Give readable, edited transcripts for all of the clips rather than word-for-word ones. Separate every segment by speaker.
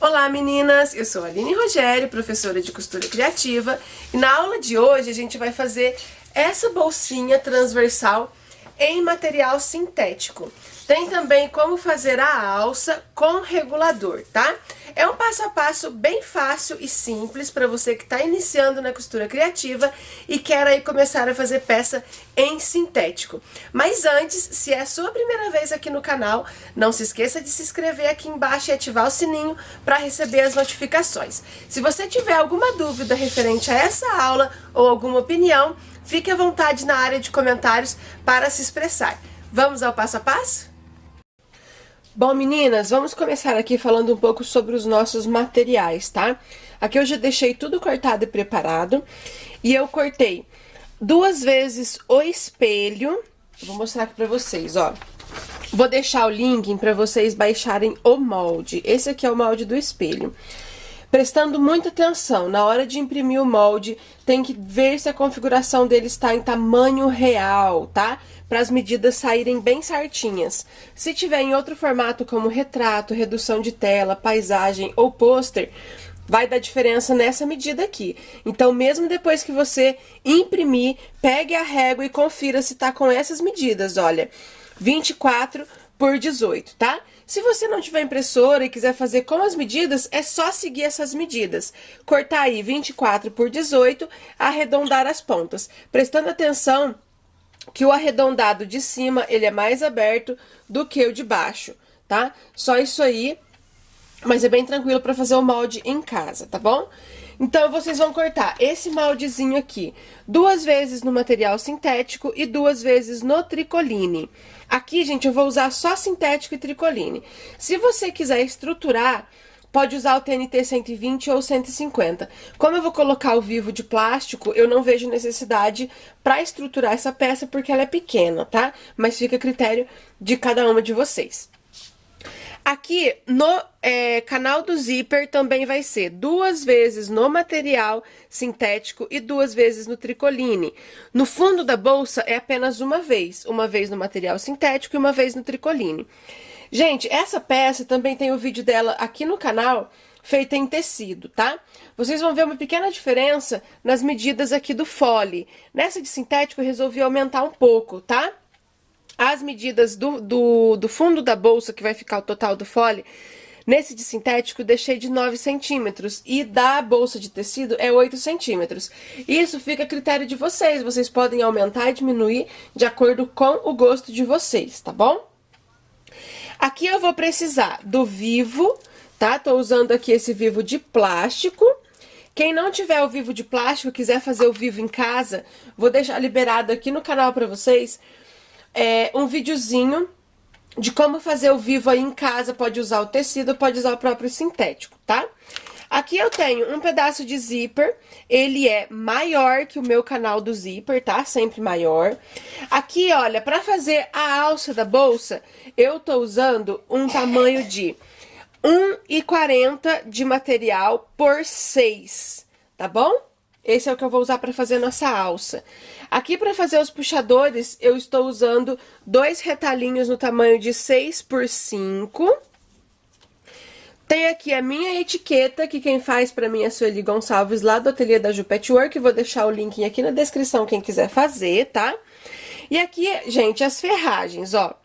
Speaker 1: Olá meninas, eu sou a Aline Rogério, professora de costura criativa, e na aula de hoje a gente vai fazer essa bolsinha transversal em material sintético. Tem também como fazer a alça com regulador, tá? É um passo a passo bem fácil e simples para você que está iniciando na costura criativa e quer aí começar a fazer peça em sintético. Mas antes, se é a sua primeira vez aqui no canal, não se esqueça de se inscrever aqui embaixo e ativar o sininho para receber as notificações. Se você tiver alguma dúvida referente a essa aula ou alguma opinião, fique à vontade na área de comentários para se expressar. Vamos ao passo a passo? Bom, meninas, vamos começar aqui falando um pouco sobre os nossos materiais, tá? Aqui eu já deixei tudo cortado e preparado. E eu cortei 2 vezes o espelho. Eu vou mostrar aqui pra vocês, ó. Vou deixar o link pra vocês baixarem o molde. Esse aqui é o molde do espelho. Prestando muita atenção, na hora de imprimir o molde, tem que ver se a configuração dele está em tamanho real, tá? Para as medidas saírem bem certinhas. Se tiver em outro formato como retrato, redução de tela, paisagem ou pôster, vai dar diferença nessa medida aqui. Então, mesmo depois que você imprimir, pegue a régua e confira se tá com essas medidas, olha, 24 por 18, tá? Se você não tiver impressora e quiser fazer com as medidas, é só seguir essas medidas. Cortar aí 24 por 18, arredondar as pontas. Prestando atenção que o arredondado de cima, ele é mais aberto do que o de baixo, tá? Só isso aí, mas é bem tranquilo para fazer o molde em casa, tá bom? Então, vocês vão cortar esse moldezinho aqui 2 vezes no material sintético e 2 vezes no tricoline. Aqui, gente, eu vou usar só sintético e tricoline. Se você quiser estruturar, pode usar o TNT 120 ou 150. Como eu vou colocar o vivo de plástico, eu não vejo necessidade para estruturar essa peça porque ela é pequena, tá? Mas fica a critério de cada uma de vocês. Aqui no canal do zíper também vai ser 2 vezes no material sintético e 2 vezes no tricoline. No fundo da bolsa é apenas uma vez no material sintético e uma vez no tricoline. Gente, essa peça também tem o vídeo dela aqui no canal, feita em tecido, tá? Vocês vão ver uma pequena diferença nas medidas aqui do fole. Nessa de sintético eu resolvi aumentar um pouco, tá? As medidas do fundo da bolsa, que vai ficar o total do fole, nesse de sintético eu deixei de 9 centímetros e da bolsa de tecido é 8 centímetros. Isso fica a critério de vocês, vocês podem aumentar e diminuir de acordo com o gosto de vocês, tá bom? Aqui eu vou precisar do vivo, tá? Tô usando aqui esse vivo de plástico. Quem não tiver o vivo de plástico, quiser fazer o vivo em casa, vou deixar liberado aqui no canal pra vocês um videozinho de como fazer o vivo aí em casa. Pode usar o tecido, pode usar o próprio sintético, tá? Aqui eu tenho um pedaço de zíper, ele é maior que o meu canal do zíper, tá? Sempre maior. Aqui, olha, pra fazer a alça da bolsa, eu tô usando um tamanho de 1,40 de material por 6, tá bom? Esse é o que eu vou usar para fazer nossa alça. Aqui, para fazer os puxadores, eu estou usando 2 retalhinhos no tamanho de 6 por 5. Tem aqui a minha etiqueta, que quem faz para mim é a Sueli Gonçalves, lá do Ateliê da Ju Patchwork. Vou deixar o link aqui na descrição, quem quiser fazer, tá? E aqui, gente, as ferragens, ó.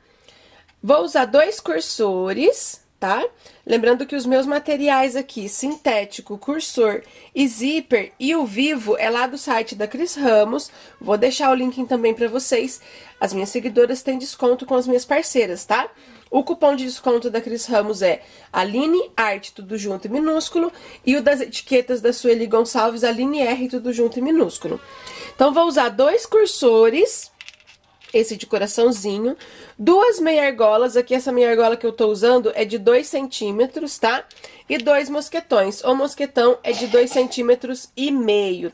Speaker 1: Vou usar 2 cursores, tá? Lembrando que os meus materiais aqui, sintético, cursor e zíper e o vivo é lá do site da Cris Ramos. Vou deixar o link também pra vocês. As minhas seguidoras têm desconto com as minhas parceiras, tá? O cupom de desconto da Cris Ramos é Aline Arte, tudo junto e minúsculo. E o das etiquetas da Sueli Gonçalves, Aline R, tudo junto e minúsculo. Então, vou usar 2 cursores, esse de coraçãozinho, 2 meia argolas, aqui essa meia argola que eu tô usando é de 2 centímetros, tá? E 2 mosquetões, o mosquetão é de 2,5 centímetros,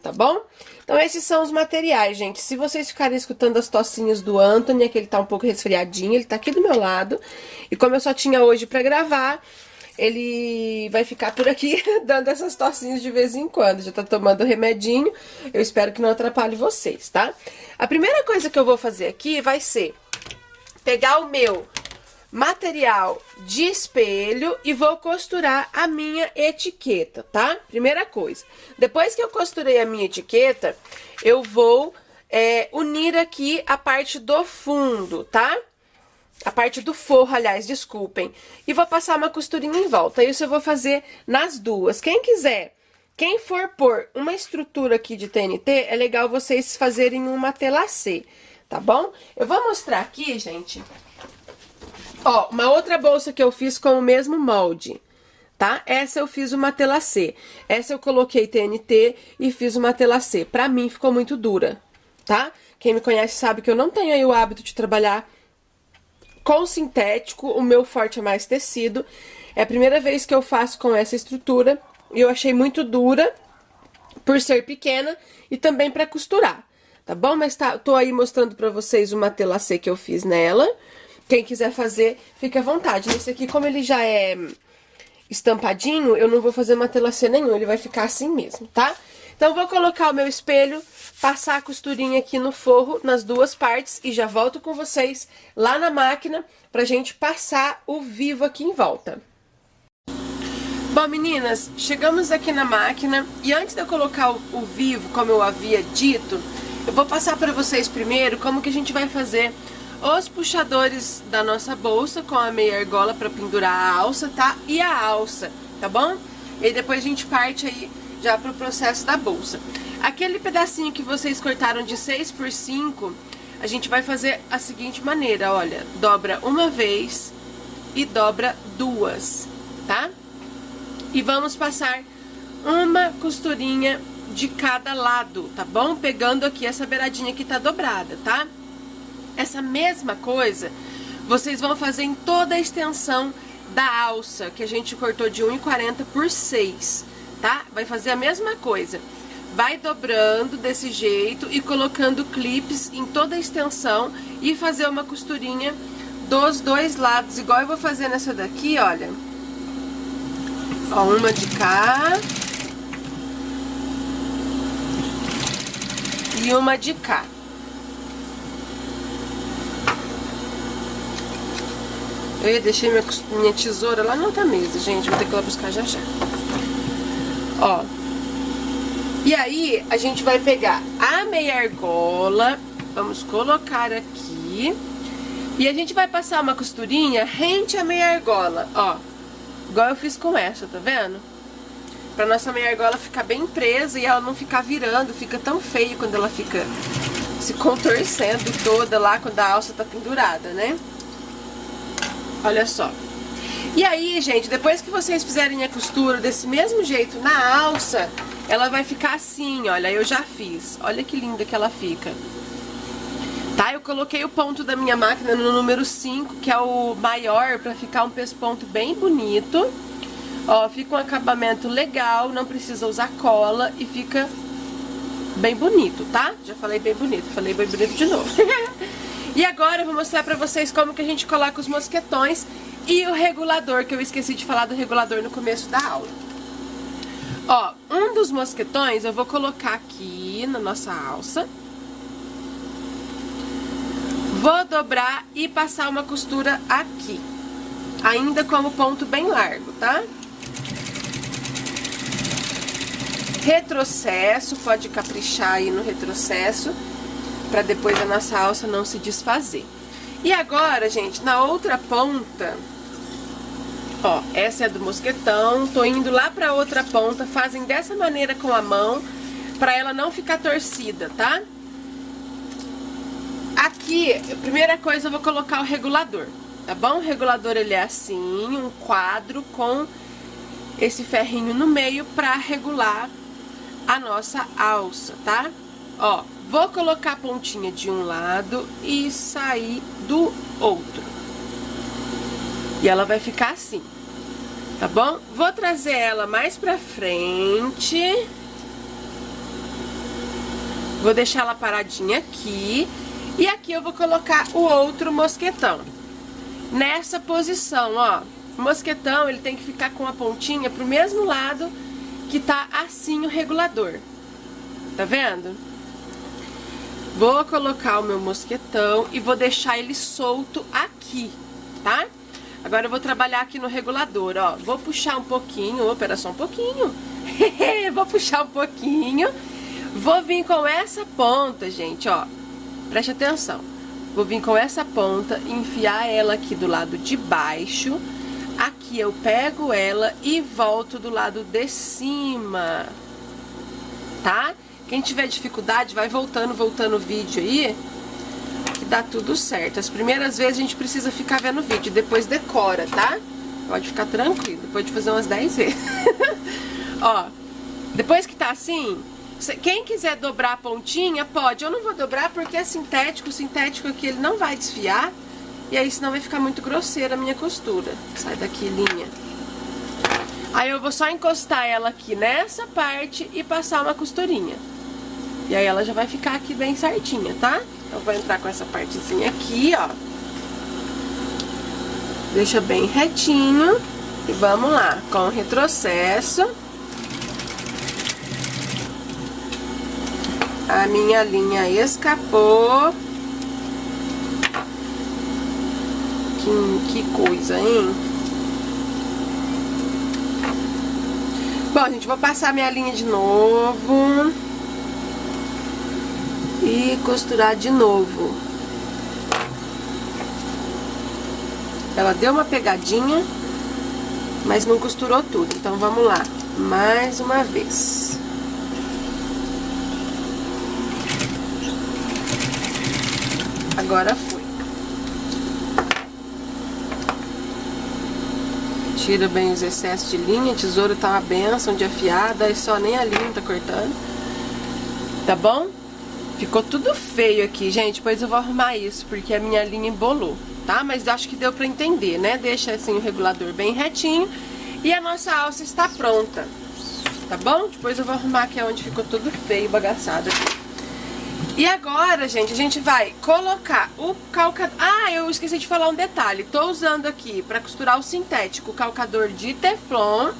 Speaker 1: tá bom? Então, esses são os materiais, gente. Se vocês ficarem escutando as tossinhas do Anthony, é que ele tá um pouco resfriadinho, ele tá aqui do meu lado. E como eu só tinha hoje pra gravar, ele vai ficar por aqui dando essas tossinhas de vez em quando. Já tá tomando remedinho, eu espero que não atrapalhe vocês, tá? A primeira coisa que eu vou fazer aqui vai ser pegar o meu material de espelho e vou costurar a minha etiqueta, tá? Primeira coisa. Depois que eu costurei a minha etiqueta, eu vou unir aqui a parte do fundo, tá? A parte do forro, aliás, desculpem. E vou passar uma costurinha em volta. Isso eu vou fazer nas duas. Quem for pôr uma estrutura aqui de TNT, é legal vocês fazerem uma telacê, tá bom? Eu vou mostrar aqui, gente, ó, uma outra bolsa que eu fiz com o mesmo molde, tá? Essa eu fiz uma telacê. Essa eu coloquei TNT e fiz uma telacê. Pra mim ficou muito dura, tá? Quem me conhece sabe que eu não tenho aí o hábito de trabalhar com sintético. O meu forte é mais tecido. É a primeira vez que eu faço com essa estrutura. E eu achei muito dura, por ser pequena, e também pra costurar, tá bom? Mas tô aí mostrando pra vocês uma telacê que eu fiz nela. Quem quiser fazer, fique à vontade. Nesse aqui, como ele já é estampadinho, eu não vou fazer uma telacê nenhuma, ele vai ficar assim mesmo, tá? Então, vou colocar o meu espelho, passar a costurinha aqui no forro, nas duas partes, e já volto com vocês lá na máquina pra gente passar o vivo aqui em volta. Bom, meninas, chegamos aqui na máquina e antes de eu colocar o vivo, como eu havia dito, eu vou passar para vocês primeiro como que a gente vai fazer os puxadores da nossa bolsa com a meia argola para pendurar a alça, tá? E a alça, tá bom? E depois a gente parte aí já pro processo da bolsa. Aquele pedacinho que vocês cortaram de 6 por 5, a gente vai fazer a seguinte maneira, olha, dobra uma vez e dobra duas, tá? E vamos passar uma costurinha de cada lado, tá bom? Pegando aqui essa beiradinha que tá dobrada, tá? Essa mesma coisa, vocês vão fazer em toda a extensão da alça, que a gente cortou de 1,40 por 6, tá? Vai fazer a mesma coisa. Vai dobrando desse jeito e colocando clipes em toda a extensão e fazer uma costurinha dos dois lados, igual eu vou fazer nessa daqui, olha. Ó, uma de cá e uma de cá. Eu deixei minha tesoura lá na outra mesa, gente. Vou ter que ir lá buscar já já. Ó. E aí, a gente vai pegar a meia argola. Vamos colocar aqui. E a gente vai passar uma costurinha rente à meia argola, ó. Igual eu fiz com essa, tá vendo? Pra nossa meia argola ficar bem presa e ela não ficar virando, fica tão feio quando ela fica se contorcendo toda lá quando a alça tá pendurada, né? Olha só. E aí, gente, depois que vocês fizerem a costura desse mesmo jeito na alça, ela vai ficar assim, olha, eu já fiz. Olha que linda que ela fica. Tá, eu coloquei o ponto da minha máquina no número 5, que é o maior, pra ficar um pesponto bem bonito. Ó, fica um acabamento legal, não precisa usar cola e fica bem bonito, tá? Já falei bem bonito de novo. E agora eu vou mostrar pra vocês como que a gente coloca os mosquetões e o regulador, que eu esqueci de falar do regulador no começo da aula. Ó, um dos mosquetões eu vou colocar aqui na nossa alça. Vou dobrar e passar uma costura aqui, ainda com o ponto bem largo, tá? Retrocesso, pode caprichar aí no retrocesso, pra depois a nossa alça não se desfazer. E agora, gente, na outra ponta, ó, essa é do mosquetão, tô indo lá pra outra ponta, fazem dessa maneira com a mão, pra ela não ficar torcida, tá? Aqui, a primeira coisa, eu vou colocar o regulador, tá bom? O regulador, ele é assim, um quadro com esse ferrinho no meio pra regular a nossa alça, tá? Ó, vou colocar a pontinha de um lado e sair do outro. E ela vai ficar assim, tá bom? Vou trazer ela mais pra frente. Vou deixar ela paradinha aqui. E aqui eu vou colocar o outro mosquetão. Nessa posição, ó. O mosquetão, ele tem que ficar com a pontinha pro mesmo lado que tá assim o regulador. Tá vendo? Vou colocar o meu mosquetão e vou deixar ele solto aqui, tá? Agora eu vou trabalhar aqui no regulador, ó. Vou puxar um pouquinho, opa, era só um pouquinho. Vou puxar um pouquinho. Vou vir com essa ponta, gente, ó. Preste atenção. Vou vir com essa ponta, enfiar ela aqui do lado de baixo. Aqui eu pego ela e volto do lado de cima. Tá? Quem tiver dificuldade, vai voltando o vídeo aí, que dá tudo certo. As primeiras vezes a gente precisa ficar vendo o vídeo, depois decora, tá? Pode ficar tranquilo, depois de fazer umas 10 vezes. Ó, depois que tá assim, quem quiser dobrar a pontinha, pode. Eu não vou dobrar porque é sintético, o sintético aqui ele não vai desfiar. E aí senão vai ficar muito grosseira a minha costura. Sai daqui, linha. Aí eu vou só encostar ela aqui nessa parte e passar uma costurinha. E aí ela já vai ficar aqui bem certinha, tá? Então eu vou entrar com essa partezinha aqui, ó. Deixa bem retinho. E vamos lá, com o retrocesso. A minha linha escapou. Que coisa, hein? Bom, gente, vou passar minha linha de novo. E costurar de novo. Ela deu uma pegadinha, mas não costurou tudo. Então vamos lá, mais uma vez. Agora foi. Tira bem os excessos de linha. A tesoura tá uma benção de afiada, e só nem a linha tá cortando. Tá bom? Ficou tudo feio aqui, gente. Depois eu vou arrumar isso, porque a minha linha embolou, tá? Mas acho que deu pra entender, né? Deixa assim o regulador bem retinho. E a nossa alça está pronta, tá bom? Depois eu vou arrumar aqui onde ficou tudo feio, bagaçado aqui. E agora, gente, a gente vai colocar o calcador... Ah, eu esqueci de falar um detalhe. Tô usando aqui pra costurar o sintético, o calcador de Teflon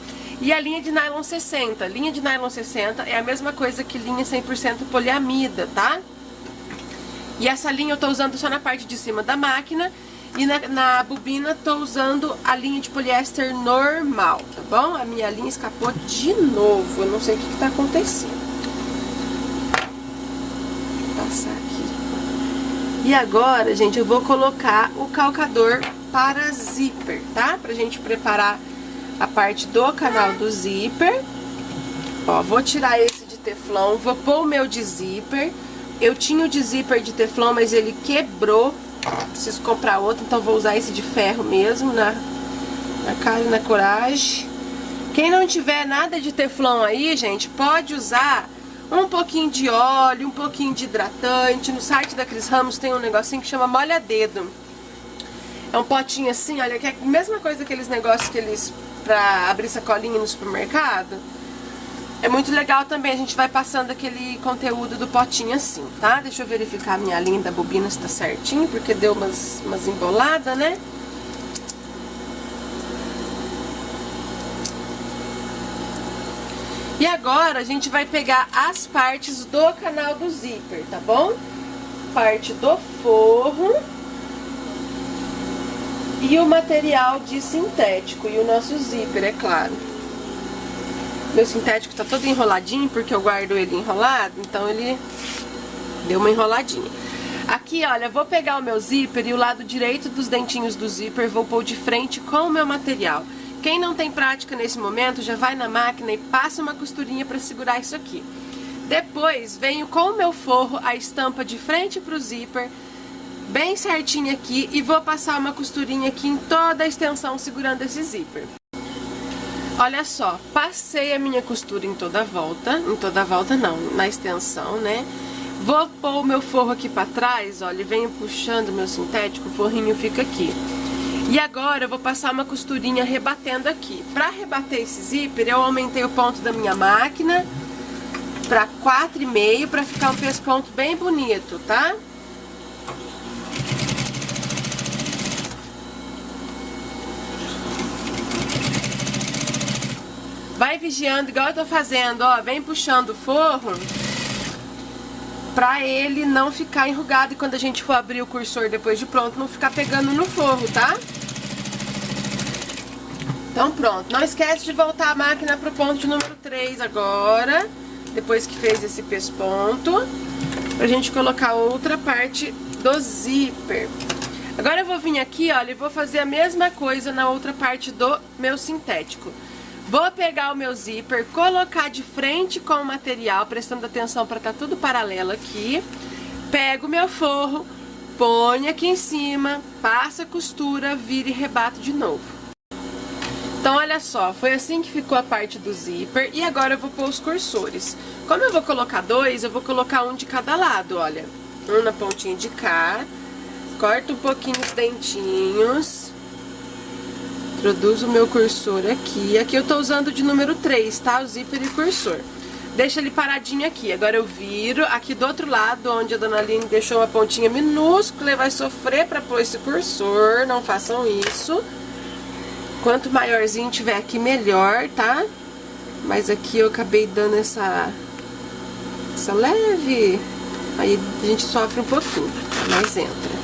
Speaker 1: e a linha de nylon 60. Linha de nylon 60 é a mesma coisa que linha 100% poliamida, tá? E essa linha eu tô usando só na parte de cima da máquina. E na bobina tô usando a linha de poliéster normal, tá bom? A minha linha escapou de novo, eu não sei o que tá acontecendo. Vou passar aqui. E agora, gente, eu vou colocar o calcador para zíper, tá? Pra gente preparar a parte do canal do zíper. Ó, vou tirar esse de Teflon, vou pôr o meu de zíper. Eu tinha o de zíper de Teflon, mas ele quebrou. Preciso comprar outro, então vou usar esse de ferro mesmo, na cara e na coragem. Quem não tiver nada de Teflon aí, gente, pode usar um pouquinho de óleo, um pouquinho de hidratante. No site da Cris Ramos tem um negocinho que chama molha dedo. É um potinho assim, olha, que é a mesma coisa aqueles negócios que eles pra abrir sacolinha no supermercado. É muito legal também, a gente vai passando aquele conteúdo do potinho assim, tá? Deixa eu verificar a minha linha da bobina se tá certinho, porque deu umas emboladas, né? E agora a gente vai pegar as partes do canal do zíper, tá bom? Parte do forro e o material de sintético e o nosso zíper, é claro. Meu sintético tá todo enroladinho, porque eu guardo ele enrolado, então ele deu uma enroladinha. Aqui, olha, vou pegar o meu zíper e o lado direito dos dentinhos do zíper vou pôr de frente com o meu material. Quem não tem prática nesse momento, já vai na máquina e passa uma costurinha pra segurar isso aqui. Depois, venho com o meu forro, a estampa de frente pro zíper, bem certinho aqui, e vou passar uma costurinha aqui em toda a extensão, segurando esse zíper. Olha só, passei a minha costura em toda a volta não, na extensão, né? Vou pôr o meu forro aqui pra trás, olha, e venho puxando o meu sintético, o forrinho fica aqui. E agora eu vou passar uma costurinha rebatendo aqui. Pra rebater esse zíper, eu aumentei o ponto da minha máquina pra 4,5, pra ficar um pesponto bem bonito, tá? Vai vigiando, igual eu tô fazendo, ó, vem puxando o forro pra ele não ficar enrugado e quando a gente for abrir o cursor depois de pronto, não ficar pegando no forro, tá? Então pronto, não esquece de voltar a máquina pro ponto de número 3 agora, depois que fez esse pesponto, pra gente colocar outra parte do zíper. Agora eu vou vir aqui, olha, e vou fazer a mesma coisa na outra parte do meu sintético. Vou pegar o meu zíper, colocar de frente com o material, prestando atenção para estar tudo paralelo aqui. Pego o meu forro, ponho aqui em cima, passo a costura, viro e rebato de novo. Então olha só, foi assim que ficou a parte do zíper. E agora eu vou pôr os cursores. Como eu vou colocar dois, eu vou colocar um de cada lado, olha. Um na pontinha de cá. Corto um pouquinho os dentinhos. Introduzo o meu cursor aqui. Aqui eu tô usando de número 3, tá? O zíper e o cursor. Deixa ele paradinho aqui. Agora eu viro aqui do outro lado, onde a Dona Aline deixou uma pontinha minúscula e vai sofrer pra pôr esse cursor. Não façam isso. Quanto maiorzinho tiver aqui, melhor, tá? Mas aqui eu acabei dando essa leve. Aí a gente sofre um pouquinho, mas entra.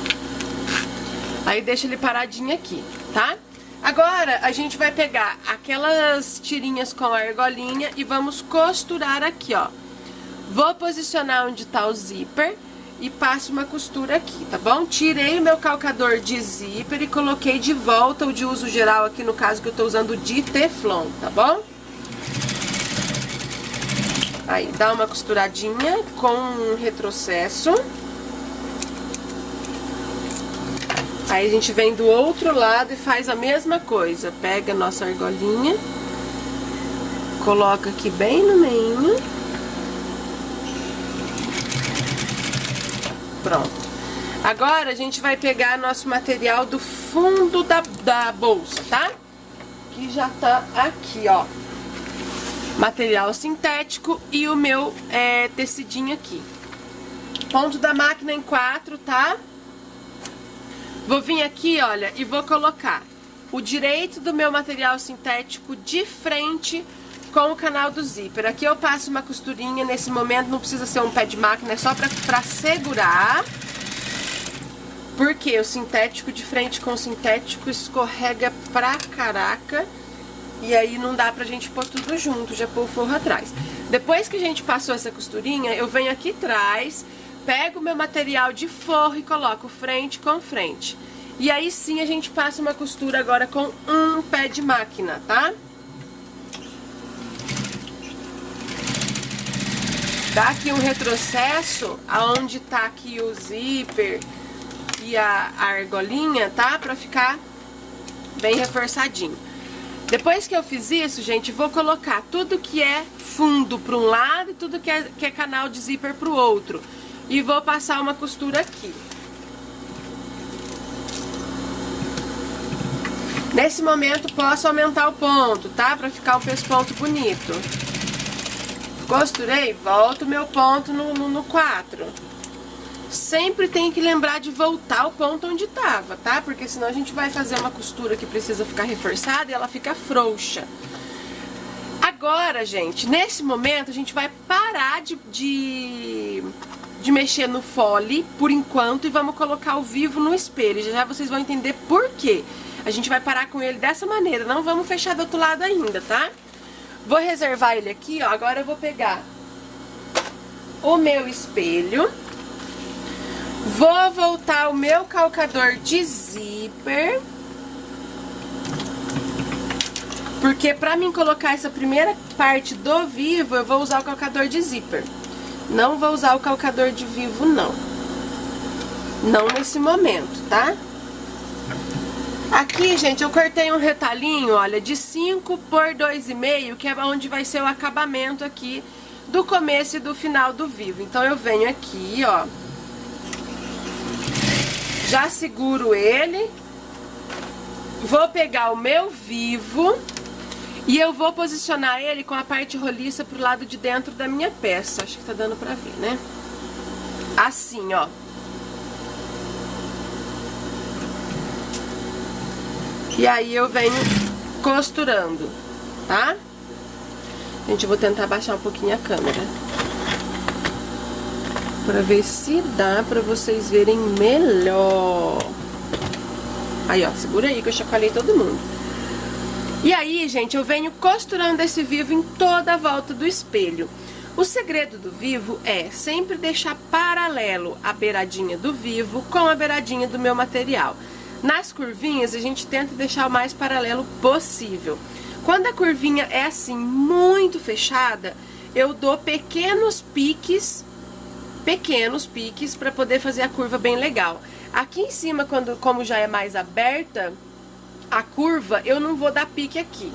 Speaker 1: Aí deixa ele paradinho aqui, tá? Agora a gente vai pegar aquelas tirinhas com a argolinha e vamos costurar aqui, ó. Vou posicionar onde tá o zíper e passo uma costura aqui, tá bom? Tirei o meu calcador de zíper e coloquei de volta o de uso geral aqui, no caso que eu tô usando de teflon, tá bom? Aí, dá uma costuradinha com um retrocesso. Aí a gente vem do outro lado e faz a mesma coisa. Pega a nossa argolinha, coloca aqui bem no meio. Pronto. Agora a gente vai pegar nosso material do fundo da bolsa, tá? Que já tá aqui, ó. Material sintético e o meu tecidinho aqui. Ponto da máquina em 4, tá? Vou vir aqui, olha, e vou colocar o direito do meu material sintético de frente com o canal do zíper. Aqui eu passo uma costurinha, nesse momento não precisa ser um pé de máquina, é só pra segurar. Porque o sintético de frente com o sintético escorrega pra caraca. E aí não dá pra gente pôr tudo junto, já pôr o forro atrás. Depois que a gente passou essa costurinha, eu venho aqui atrás, pego o meu material de forro e coloco frente com frente. E aí sim a gente passa uma costura agora com um pé de máquina, tá? Dá aqui um retrocesso aonde tá aqui o zíper e a argolinha, tá? Pra ficar bem reforçadinho. Depois que eu fiz isso, gente, vou colocar tudo que é fundo para um lado e tudo que é canal de zíper para o outro. E vou passar uma costura aqui. Nesse momento posso aumentar o ponto, tá? Para ficar um pesponto bonito. Costurei, volto o meu ponto no 4. Sempre tem que lembrar de voltar o ponto onde tava, tá? Porque senão a gente vai fazer uma costura que precisa ficar reforçada e ela fica frouxa. Agora, gente, nesse momento a gente vai parar de mexer no fole por enquanto e vamos colocar o vivo no espelho. Já vocês vão entender por quê. A gente vai parar com ele dessa maneira, não vamos fechar do outro lado ainda, tá? Vou reservar ele aqui, ó. Agora eu vou pegar o meu espelho. Vou voltar o meu calcador de zíper. Porque pra mim colocar essa primeira parte do vivo, eu vou usar o calcador de zíper. Não vou usar o calcador de vivo, não. Não nesse momento, tá? Aqui, gente, eu cortei um retalhinho, olha, de 5 por 2,5, que é onde vai ser o acabamento aqui do começo e do final do vivo. Então eu venho aqui, ó. Já seguro ele, vou pegar o meu vivo e eu vou posicionar ele com a parte roliça pro lado de dentro da minha peça. Acho que tá dando pra ver, né? Assim, ó. E aí eu venho costurando, tá? Gente, eu vou tentar baixar um pouquinho a câmera pra ver se dá pra vocês verem melhor. Aí, ó, segura aí que eu chacoalhei todo mundo. E aí, gente, eu venho costurando esse vivo em toda a volta do espelho. O segredo do vivo é sempre deixar paralelo a beiradinha do vivo com a beiradinha do meu material. Nas curvinhas, a gente tenta deixar o mais paralelo possível. Quando a curvinha é assim, muito fechada, eu dou pequenos piques para poder fazer a curva bem legal. Aqui em cima, como já é mais aberta a curva, eu não vou dar pique aqui,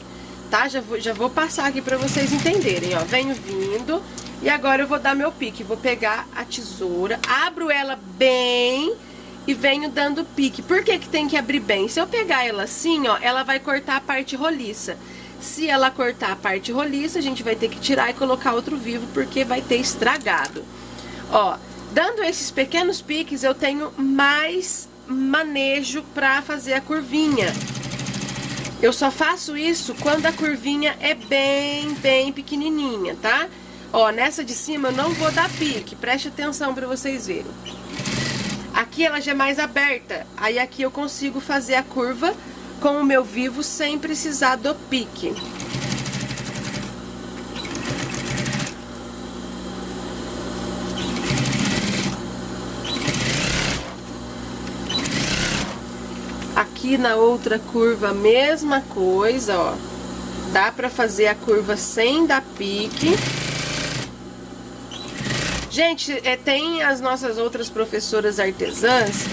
Speaker 1: tá? Já vou passar aqui pra vocês entenderem, ó. Venho vindo e agora eu vou dar meu pique. Vou pegar a tesoura, abro ela bem e venho dando pique. Por que que tem que abrir bem? Se eu pegar ela assim, ó, ela vai cortar a parte roliça. Se ela cortar a parte roliça, a gente vai ter que tirar e colocar outro vivo, porque vai ter estragado. Ó, dando esses pequenos piques, eu tenho mais manejo pra fazer a curvinha. Eu só faço isso quando a curvinha é bem pequenininha, tá? Ó, nessa de cima eu não vou dar pique, preste atenção pra vocês verem. Aqui ela já é mais aberta, aí aqui eu consigo fazer a curva com o meu vivo sem precisar do pique. Aqui na outra curva, a mesma coisa, ó. Dá pra fazer a curva sem dar pique. Gente, tem as nossas outras professoras artesãs.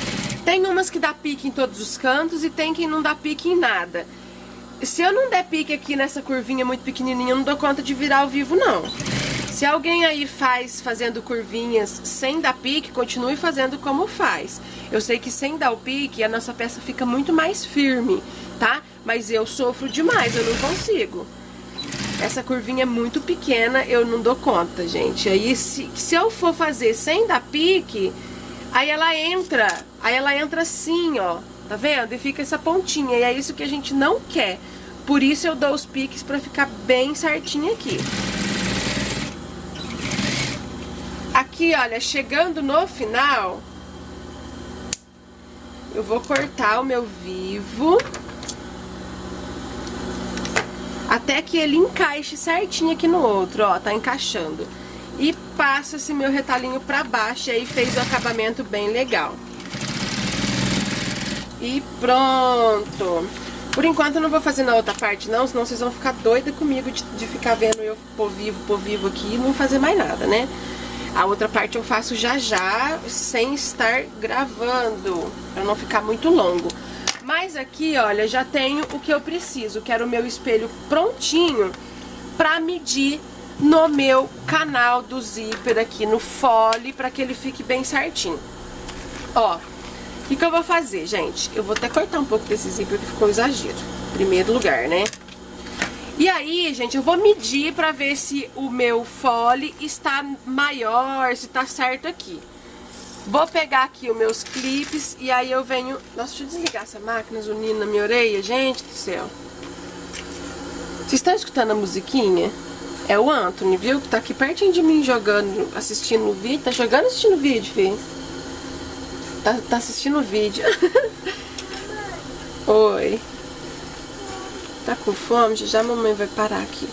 Speaker 1: Tem umas que dá pique em todos os cantos e tem quem não dá pique em nada. Se eu não der pique aqui nessa curvinha muito pequenininha, eu não dou conta de virar ao vivo, não. Se alguém aí fazendo curvinhas sem dar pique, continue fazendo como faz. Eu sei que sem dar o pique, a nossa peça fica muito mais firme, tá? Mas eu sofro demais, eu não consigo. Essa curvinha é muito pequena, eu não dou conta, gente. Aí, se eu for fazer sem dar pique, aí ela entra assim, ó. Tá vendo? E fica essa pontinha, e é isso que a gente não quer. Por isso eu dou os piques pra ficar bem certinho aqui. Aqui, olha, chegando no final, eu vou cortar o meu vivo até que ele encaixe certinho aqui no outro, ó, tá encaixando. E passo esse meu retalhinho pra baixo, e aí fez o acabamento bem legal. E pronto. Por enquanto eu não vou fazer na outra parte não, senão vocês vão ficar doidas comigo de ficar vendo eu pôr vivo aqui e não fazer mais nada, né? A outra parte eu faço já, sem estar gravando, pra não ficar muito longo. Mas aqui, olha, já tenho o que eu preciso. Quero o meu espelho prontinho pra medir no meu canal do zíper aqui no fole, pra que ele fique bem certinho. Ó, o que eu vou fazer, gente? Eu vou até cortar um pouco desse zíper que ficou exagero. Em primeiro lugar, né? E aí, gente, eu vou medir pra ver se o meu fole está maior, se tá certo aqui. Vou pegar aqui os meus clipes e aí eu venho... Nossa, deixa eu desligar essa máquina zunindo na minha orelha, gente do céu. Vocês estão escutando a musiquinha? É o Anthony, viu? Que tá aqui pertinho de mim jogando, assistindo o vídeo. Tá jogando, assistindo o vídeo, filho? Tá assistindo o vídeo. Oi. Tá com fome? Já a mamãe vai parar aqui.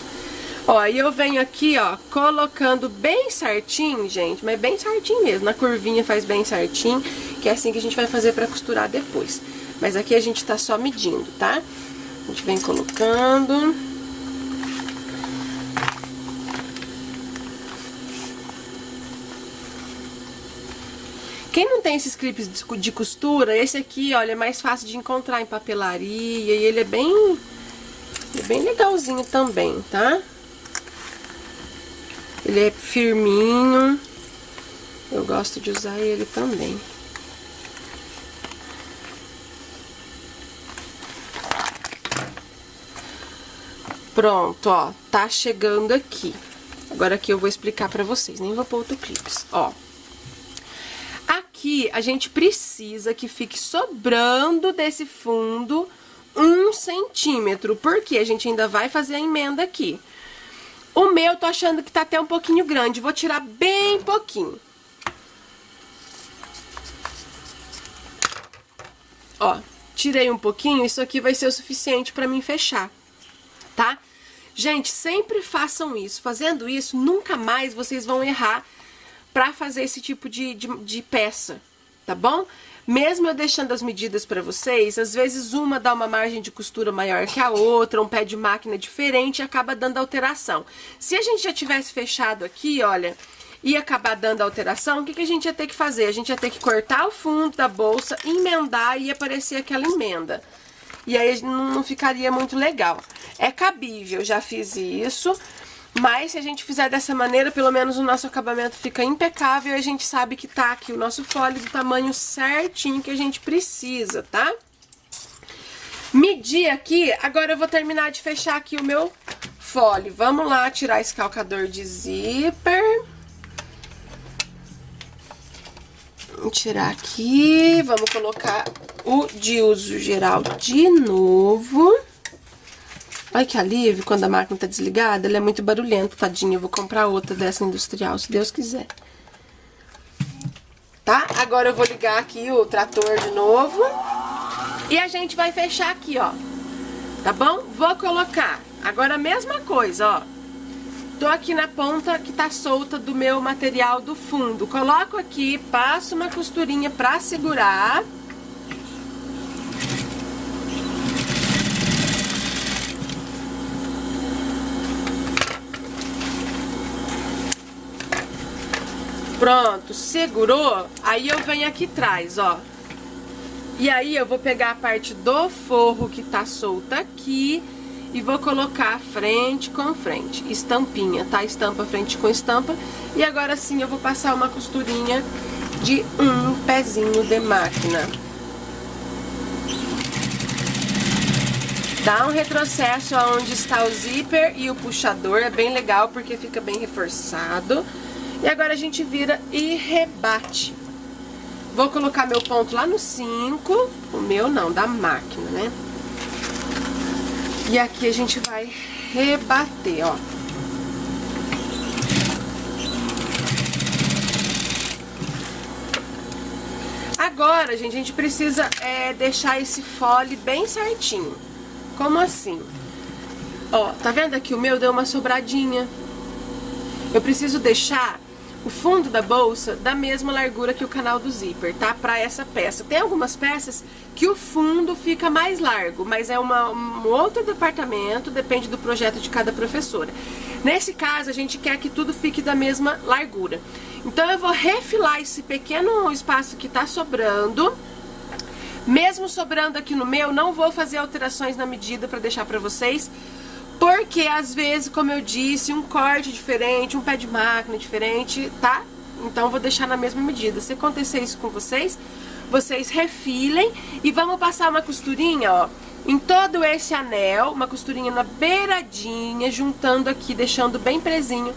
Speaker 1: Ó, e eu venho aqui, ó, colocando bem certinho, gente, mas bem certinho mesmo. Na curvinha faz bem certinho, que é assim que a gente vai fazer pra costurar depois. Mas aqui a gente tá só medindo, tá? A gente vem colocando. Quem não tem esses clipes de costura, esse aqui, olha, é mais fácil de encontrar em papelaria e ele é bem legalzinho também, tá? Ele é firminho. Eu gosto de usar ele também. Pronto, ó. Tá chegando aqui. Agora aqui eu vou explicar pra vocês. Nem vou pôr outro clips, ó. Aqui a gente precisa que fique sobrando desse fundo 1 centímetro, porque a gente ainda vai fazer a emenda aqui. O meu, tô achando que tá até um pouquinho grande, vou tirar bem pouquinho. Ó, tirei um pouquinho, isso aqui vai ser o suficiente pra mim fechar, tá? Gente, sempre façam isso. Fazendo isso, nunca mais vocês vão errar pra fazer esse tipo de peça, tá bom? Mesmo eu deixando as medidas pra vocês, às vezes uma dá uma margem de costura maior que a outra, um pé de máquina diferente e acaba dando alteração. Se a gente já tivesse fechado aqui, olha, ia acabar dando alteração, o que a gente ia ter que fazer? A gente ia ter que cortar o fundo da bolsa, emendar e ia aparecer aquela emenda. E aí não ficaria muito legal. É cabível, já fiz isso. Mas se a gente fizer dessa maneira, pelo menos o nosso acabamento fica impecável e a gente sabe que tá aqui o nosso fole do tamanho certinho que a gente precisa, tá? Medi aqui, agora eu vou terminar de fechar aqui o meu fole. Vamos lá tirar esse calcador de zíper. Vamos tirar aqui, vamos colocar o de uso geral de novo. Olha que alívio, quando a máquina tá desligada, ela é muito barulhenta, tadinha. Eu vou comprar outra dessa industrial, se Deus quiser. Tá? Agora eu vou ligar aqui o trator de novo. E a gente vai fechar aqui, ó. Tá bom? Vou colocar. Agora a mesma coisa, ó. Tô aqui na ponta que tá solta do meu material do fundo. Coloco aqui, passo uma costurinha pra segurar. Pronto, segurou, aí eu venho aqui atrás, ó. E aí eu vou pegar a parte do forro que tá solta aqui e vou colocar frente com frente, estampinha, tá? Estampa frente com estampa. E agora sim eu vou passar uma costurinha de um pezinho de máquina. Dá um retrocesso aonde está o zíper e o puxador, é bem legal porque fica bem reforçado. E agora a gente vira e rebate. Vou colocar meu ponto lá no 5. O meu não, da máquina, né? E aqui a gente vai rebater, ó. Agora, gente, a gente precisa deixar esse fole bem certinho. Como assim? Ó, tá vendo aqui? O meu deu uma sobradinha. Eu preciso deixar o fundo da bolsa da mesma largura que o canal do zíper, tá? Pra essa peça. Tem algumas peças que o fundo fica mais largo, mas é um outro departamento, depende do projeto de cada professora. Nesse caso, a gente quer que tudo fique da mesma largura. Então, eu vou refilar esse pequeno espaço que tá sobrando. Mesmo sobrando aqui no meu, não vou fazer alterações na medida pra deixar pra vocês. Porque, às vezes, como eu disse, um corte diferente, um pé de máquina diferente, tá? Então, vou deixar na mesma medida. Se acontecer isso com vocês, vocês refilem e vamos passar uma costurinha, ó, em todo esse anel, uma costurinha na beiradinha, juntando aqui, deixando bem presinho,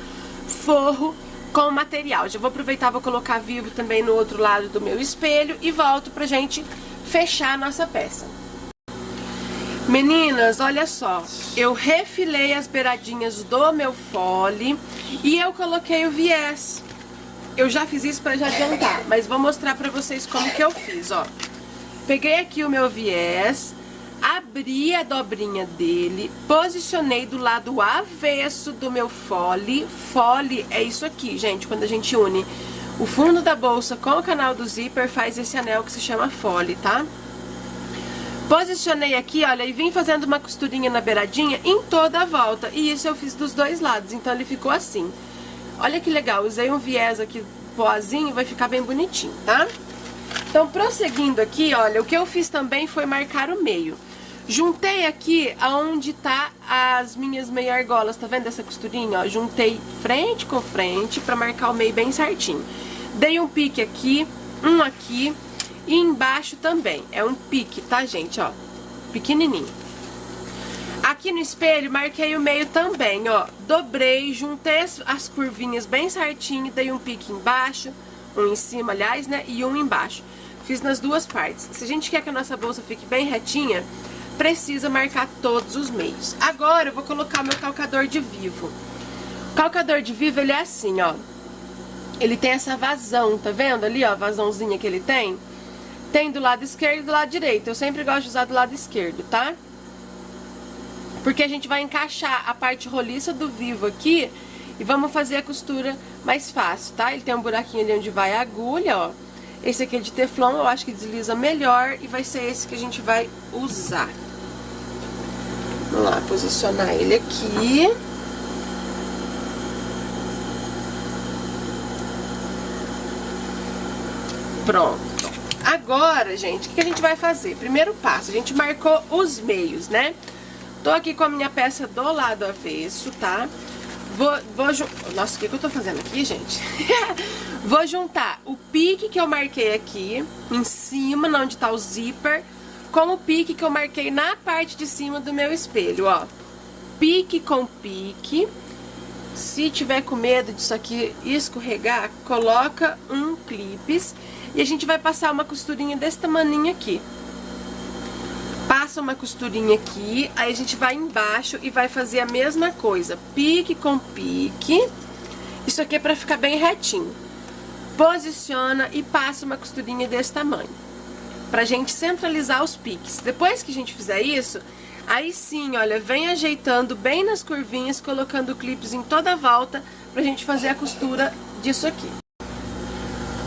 Speaker 1: forro com material. Já vou aproveitar, vou colocar vivo também no outro lado do meu espelho e volto pra gente fechar a nossa peça. Meninas, olha só, eu refilei as beiradinhas do meu fole e eu coloquei o viés. Eu já fiz isso pra já adiantar, mas vou mostrar pra vocês como que eu fiz, ó. Peguei aqui o meu viés, abri a dobrinha dele, posicionei do lado avesso do meu fole. Fole é isso aqui, gente, quando a gente une o fundo da bolsa com o canal do zíper, faz esse anel que se chama fole, tá? Posicionei aqui, olha, e vim fazendo uma costurinha na beiradinha em toda a volta. E isso eu fiz dos dois lados, então ele ficou assim. Olha que legal, usei um viés aqui pozinho, vai ficar bem bonitinho, tá? Então, prosseguindo aqui, olha, o que eu fiz também foi marcar o meio. Juntei aqui aonde tá as minhas meia argolas, tá vendo essa costurinha, ó? Juntei frente com frente pra marcar o meio bem certinho. Dei um pique aqui, um aqui. E embaixo também, é um pique, tá, gente, ó, pequenininho. Aqui no espelho, marquei o meio também, ó, dobrei, juntei as curvinhas bem certinho, dei um pique embaixo, um em cima, aliás, né, e um embaixo. Fiz nas duas partes. Se a gente quer que a nossa bolsa fique bem retinha, precisa marcar todos os meios. Agora, eu vou colocar o meu calcador de vivo. O calcador de vivo, ele é assim, ó, ele tem essa vazão, tá vendo ali, ó, a vazãozinha que ele tem? Tem do lado esquerdo e do lado direito. Eu sempre gosto de usar do lado esquerdo, tá? porque a gente vai encaixar a parte roliça do Vivo aqui e vamos fazer a costura mais fácil, tá? Ele tem um buraquinho ali onde vai a agulha, ó. Esse aqui é de teflon, eu acho que desliza melhor e vai ser esse que a gente vai usar. Vamos lá, posicionar ele aqui. Pronto. Agora, gente, o que a gente vai fazer? Primeiro passo, a gente marcou os meios, né? Tô aqui com a minha peça do lado avesso, tá? Nossa, o que eu tô fazendo aqui, gente? Vou juntar o pique que eu marquei aqui, em cima, onde tá o zíper, com o pique que eu marquei na parte de cima do meu espelho, ó. Pique com pique. Se tiver com medo disso aqui escorregar, coloca um clipes e a gente vai passar uma costurinha desse tamaninho aqui. Passa uma costurinha aqui, aí a gente vai embaixo e vai fazer a mesma coisa, pique com pique. Isso aqui é pra ficar bem retinho. Posiciona e passa uma costurinha desse tamanho, pra gente centralizar os piques. Depois que a gente fizer isso, aí sim, olha, vem ajeitando bem nas curvinhas, colocando clipes em toda a volta pra gente fazer a costura disso aqui.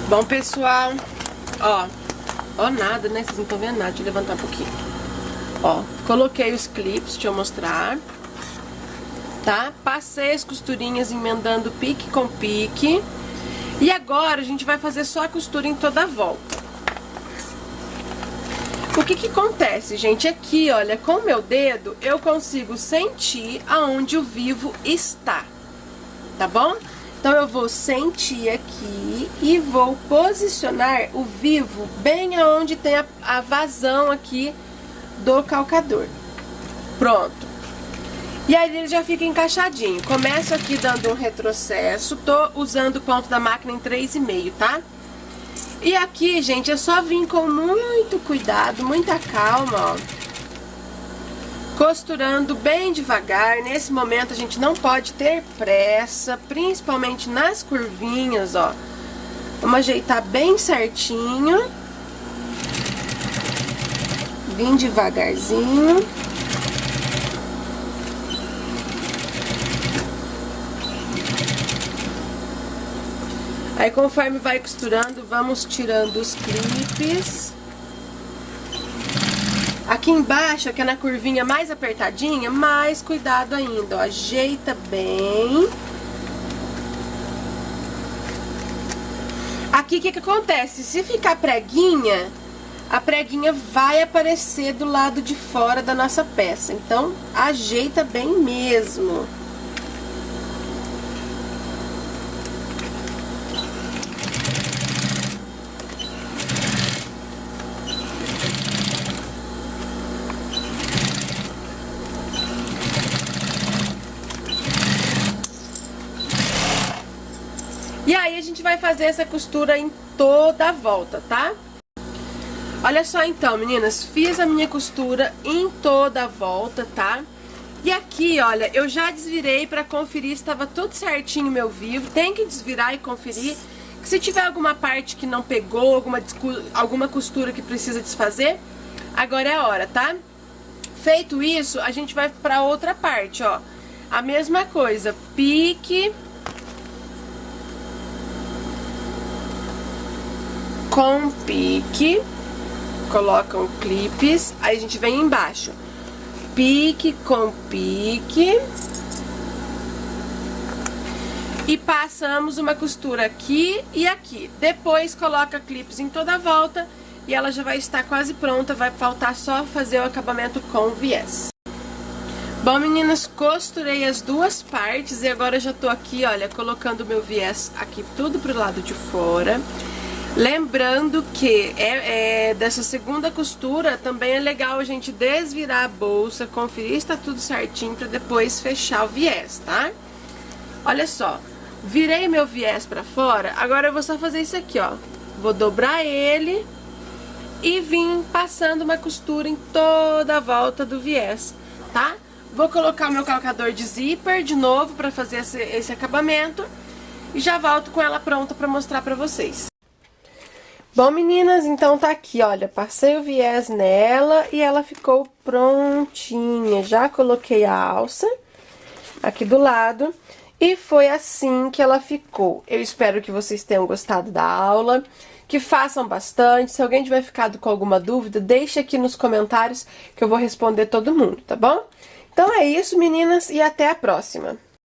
Speaker 1: Bom, pessoal, ó nada, né? Vocês não estão vendo nada, deixa eu levantar um pouquinho. Ó, coloquei os clipes, deixa eu mostrar, tá? Passei as costurinhas emendando pique com pique. E agora a gente vai fazer só a costura em toda a volta. O que que acontece, gente? Aqui, olha, com o meu dedo eu consigo sentir aonde o Vivo está, tá bom? Então eu vou sentir aqui e vou posicionar o Vivo bem aonde tem a vazão aqui do calcador. Pronto. E aí ele já fica encaixadinho. Começo aqui dando um retrocesso. Tô usando o ponto da máquina em 3,5, tá? E aqui, gente, é só vir com muito cuidado, muita calma, ó. Costurando bem devagar. Nesse momento a gente não pode ter pressa, principalmente nas curvinhas, ó. Vamos ajeitar bem certinho. Vim devagarzinho. Aí conforme vai costurando, vamos tirando os clipes. Aqui embaixo, que é na curvinha mais apertadinha, mais cuidado ainda, ó. Ajeita bem. Aqui o que que acontece? Se ficar preguinha, a preguinha vai aparecer do lado de fora da nossa peça. Então, ajeita bem mesmo. E aí a gente vai fazer essa costura em toda a volta, tá? Olha só então, meninas, fiz a minha costura em toda a volta, tá? E aqui, olha, eu já desvirei pra conferir se estava tudo certinho meu Vivo. Tem que desvirar e conferir, que se tiver alguma parte que não pegou, alguma costura que precisa desfazer, agora é a hora, tá? Feito isso, a gente vai pra outra parte, ó. A mesma coisa, pique com pique, colocam clipes, aí a gente vem embaixo, pique com pique, e passamos uma costura aqui e aqui. Depois coloca clipes em toda a volta e ela já vai estar quase pronta, vai faltar só fazer o acabamento com viés. Bom, meninas, costurei as duas partes e agora eu já tô aqui, olha, colocando o meu viés aqui tudo pro lado de fora. Lembrando que dessa segunda costura também é legal a gente desvirar a bolsa, conferir se tá tudo certinho pra depois fechar o viés, tá? Olha só, virei meu viés pra fora, agora eu vou só fazer isso aqui, ó. Vou dobrar ele e vim passando uma costura em toda a volta do viés, tá? Vou colocar o meu calcador de zíper de novo pra fazer esse acabamento e já volto com ela pronta pra mostrar pra vocês. Bom, meninas, então tá aqui, olha, passei o viés nela e ela ficou prontinha. Já coloquei a alça aqui do lado e foi assim que ela ficou. Eu espero que vocês tenham gostado da aula, que façam bastante. Se alguém tiver ficado com alguma dúvida, deixe aqui nos comentários que eu vou responder todo mundo, tá bom? Então é isso, meninas, e até a próxima!